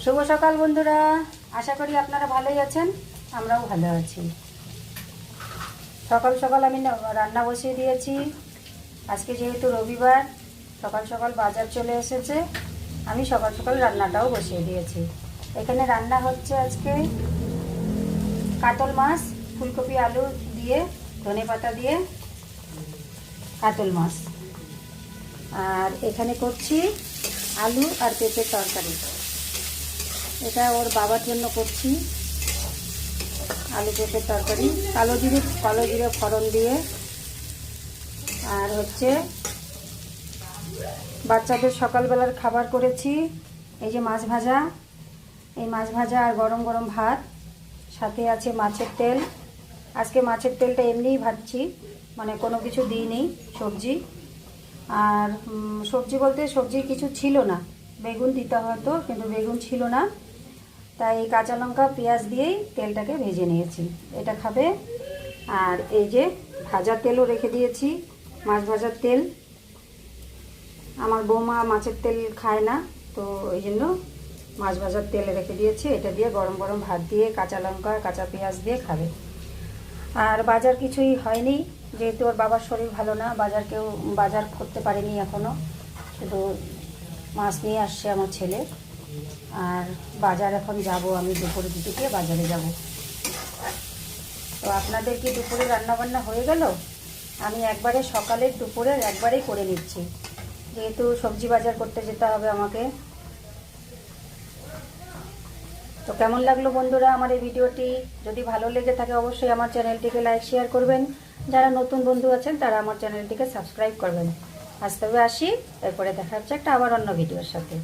শুভ সকাল বন্ধুরা, আশা করি আপনারা ভালোই আছেন। আমরাও ভালো আছি। সকাল সকাল আমি রান্না বসিয়ে দিয়েছি। আজকে যেহেতু রবিবার, সকাল সকাল বাজার চলে এসেছে, আমি সকাল সকাল রান্নাটাও বসিয়ে দিয়েছি। এখানে রান্না হচ্ছে আজকে কাতল মাছ, ফুলকপি আলু দিয়ে, ধনেপাতা দিয়ে কাতল মাছ। আর এখানে করছি আলু আর পেঁপের তরকারি। এটা ওর বাবার জন্য করছি, আলু পেঁপের তরকারি, কালো জিরে ফোড়ন দিয়ে। আর হচ্ছে বাচ্চাদের সকালবেলার খাবার করেছি, এই যে মাছ ভাজা, এই মাছ ভাজা আর গরম গরম ভাত, সাথে আছে মাছের তেল। আজকে মাছের তেলটা এমনিই ভাজছি, মানে কোনো কিছু দিইনি, সবজি। আর সবজি বলতে সবজি কিছু ছিল না, বেগুন দিতে হতো কিন্তু বেগুন ছিল না, তাই কাঁচা লঙ্কা পেঁয়াজ দিয়েই তেলটাকে ভেজে নিয়েছি। এটা খাবে। আর এই যে ভাজা তেলও রেখে দিয়েছি, মাছ ভাজার তেল। আমার বৌমা মাছের তেল খায় না, তো ওই জন্য মাছ ভাজার তেল রেখে দিয়েছি। এটা দিয়ে গরম গরম ভাত দিয়ে কাঁচা লঙ্কা কাঁচা পেঁয়াজ দিয়ে খাবে। আর বাজার কিছুই হয়নি, যেহেতু ওর বাবার শরীর ভালো না, বাজার করতে পারেনি এখনও। শুধু মাছ নিয়ে আসছে আমার ছেলে। আর বাজার এখন যাব, আমি দুপুরের দিকে গিয়ে বাজারে যাব। তো আপনাদের কি দুপুরে রান্নাবান্না হয়ে গেল? আমি একবারে সকালের দুপুরের একবারেই করে নিচ্ছি, যেহেতু সবজি বাজার করতে যেতে হবে আমাকে। তো কেমন লাগলো বন্ধুরা আমার এই ভিডিওটি? যদি ভালো লেগে থাকে অবশ্যই আমার চ্যানেলটিকে লাইক শেয়ার করবেন। যারা নতুন বন্ধু আছেন তারা আমার চ্যানেলটিকে সাবস্ক্রাইব করবেন। আজ তবে আসি, এরপরে দেখা হচ্ছে একটা আবার অন্য ভিডিওর সাথে।